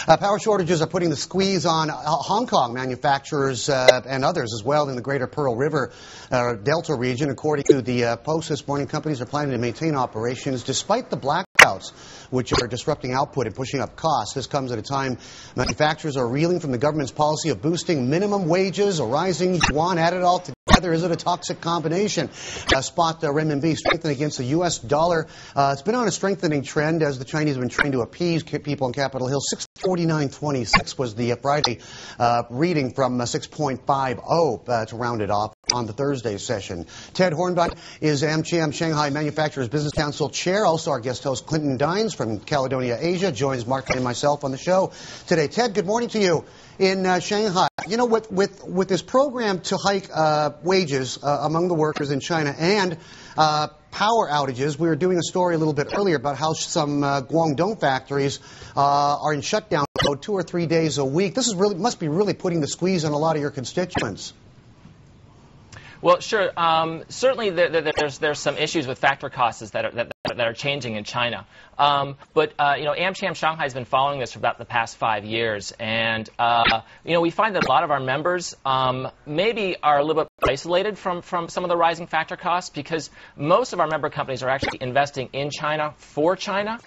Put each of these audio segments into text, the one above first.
Power shortages are putting the squeeze on Hong Kong manufacturers and others as well in the greater Pearl River Delta region. According to the Post this morning, companies are planning to maintain operations despite the blackouts, which are disrupting output and pushing up costs. This comes at a time manufacturers are reeling from the government's policy of boosting minimum wages, a rising yuan. Add it all together, is it a toxic combination? Spot renminbi strengthened against the U.S. dollar. It's been on a strengthening trend as the Chinese have been trying to appease people on Capitol Hill. 649.26 was the Friday reading from 6.50 to round it off on the Thursday session. Ted Hornbutt is AmCham Shanghai Manufacturers Business Council Chair. Also our guest host Clinton Dines from Caledonia Asia joins Mark and myself on the show today. Ted, good morning to you. In Shanghai, you know, with this program to hike wages among the workers in China and power outages, we were doing a story a little bit earlier about how some Guangdong factories are in shutdown mode 2 or 3 days a week. This is must be really putting the squeeze on a lot of your constituents. Well, sure. Certainly, there's some issues with factor costs that are changing in China. But you know, AmCham Shanghai has been following this for about the past 5 years, and you know, we find that a lot of our members maybe are a little bit isolated from some of the rising factor costs because most of our member companies are actually investing in China for China,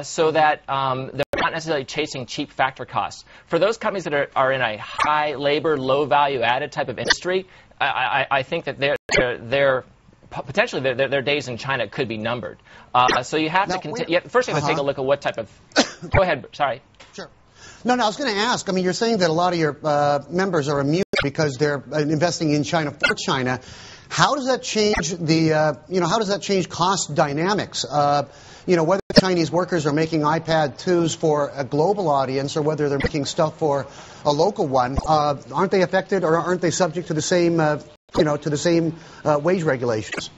so that they're not necessarily chasing cheap factor costs. For those companies that are in a high labor, low value added type of industry, I think that their potentially their days in China could be numbered. So you have to first you have to take a look at what type of. Go ahead. Sorry. Sure. No, I was going to ask. I mean, you're saying that a lot of your members are immune because they're investing in China for China. How does that change the how does that change cost dynamics? You know, whether Chinese workers are making iPad 2s for a global audience or whether they're making stuff for a local one, aren't they affected or aren't they subject to the same wage regulations?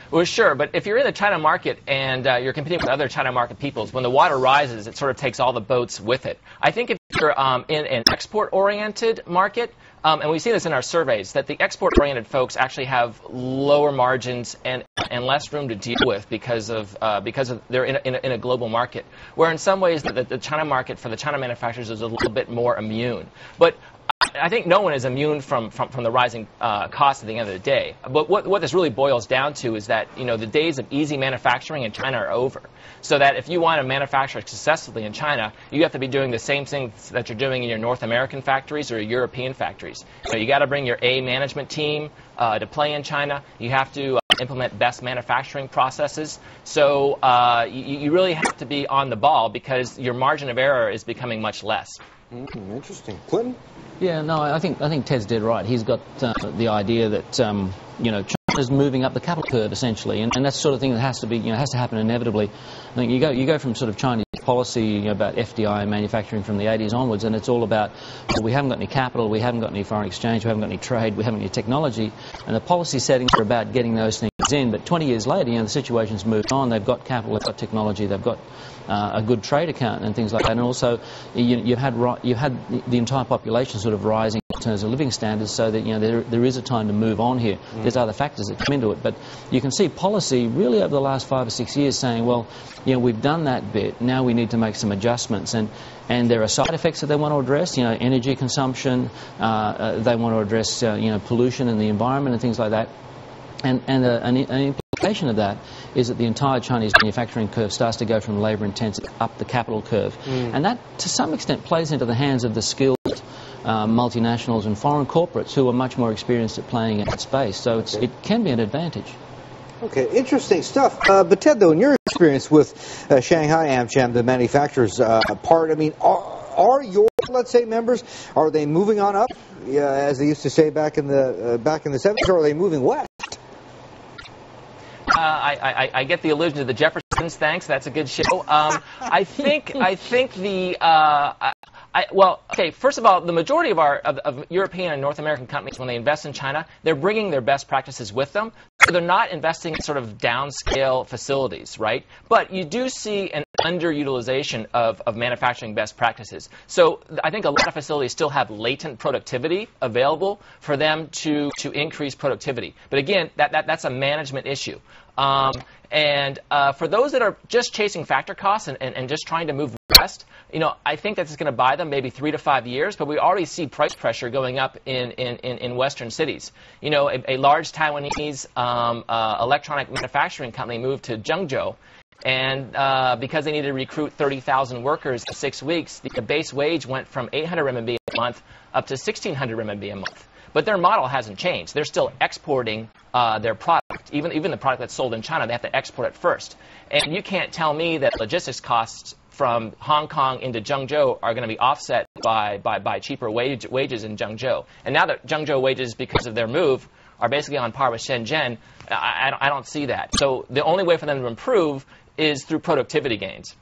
Well, sure, but if you're in the China market and you're competing with other China market peoples, when the water rises, it sort of takes all the boats with it. I think if you're in an export-oriented market, and we see this in our surveys, that the export-oriented folks actually have lower margins and less room to deal with because of they're in a global market. Where in some ways the China market for the China manufacturers is a little bit more immune. But I think no one is immune from the rising costs at the end of the day. But what this really boils down to is that, you know, the days of easy manufacturing in China are over. So that if you want to manufacture successfully in China, you have to be doing the same things that you're doing in your North American factories or your European factories. So you got to bring your A management team to play in China. You have to implement best manufacturing processes. So you really have to be on the ball because your margin of error is becoming much less. Interesting. Clinton? Yeah, no, I think Ted's dead right. He's got the idea that you know, China's moving up the capital curve essentially, and that's the sort of thing that has to be, you know, has to happen inevitably. I think you go from sort of Chinese policy, you know, about FDI and manufacturing from the 80s onwards, and it's all about, well, we haven't got any capital, we haven't got any foreign exchange, we haven't got any trade, we haven't got any technology, and the policy settings are about getting those things in. But 20 years later, you know, the situation's moved on. They've got capital, they've got technology, they've got a good trade account and things like that. And also, you've had the entire population sort of rising in terms of living standards, so that, you know, there is a time to move on here. There's other factors that come into it, but you can see policy really over the last 5 or 6 years saying, well, you know, we've done that bit. Now we need to make some adjustments, and there are side effects that they want to address. You know, energy consumption. They want to address you know, pollution in the environment and things like that. And an implication of that is that the entire Chinese manufacturing curve starts to go from labour intensive up the capital curve, and that to some extent plays into the hands of the skilled multinationals and foreign corporates who are much more experienced at playing in that space. So it can be an advantage. Okay, interesting stuff. But Ted, though, in your experience with Shanghai AmCham, the manufacturers part, I mean, are your, let's say, members, are they moving on up, as they used to say back in the 70s, or are they moving west? I get the allusion to the Jeffersons. Thanks, that's a good show. I think well, okay. First of all, the majority of European and North American companies, when they invest in China, they're bringing their best practices with them. So they're not investing in sort of downscale facilities, right? But you do see an underutilization of manufacturing best practices. So I think a lot of facilities still have latent productivity available for them to increase productivity. But again, that's a management issue. For those that are just chasing factor costs and just trying to move west, I think that's going to buy them maybe 3 to 5 years, but we already see price pressure going up in western cities. A large Taiwanese electronic manufacturing company moved to Zhengzhou, and because they needed to recruit 30,000 workers in 6 weeks, the base wage went from 800 RMB a month up to 1,600 RMB a month. But their model hasn't changed. They're still exporting their product. Even the product that's sold in China, they have to export it first. And you can't tell me that logistics costs from Hong Kong into Zhengzhou are going to be offset by cheaper wages in Zhengzhou. And now that Zhengzhou wages, because of their move, are basically on par with Shenzhen, I don't see that. So the only way for them to improve is through productivity gains.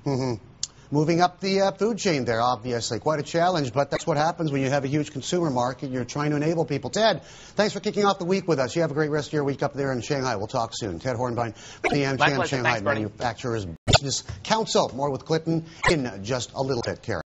Mm-hmm. Moving up the food chain there, obviously. Quite a challenge, but that's what happens when you have a huge consumer market. You're trying to enable people. Ted, thanks for kicking off the week with us. You have a great rest of your week up there in Shanghai. We'll talk soon. Ted Hornbein, the AmCham Shanghai Manufacturers Business Council. More with Clinton in just a little bit, Karen.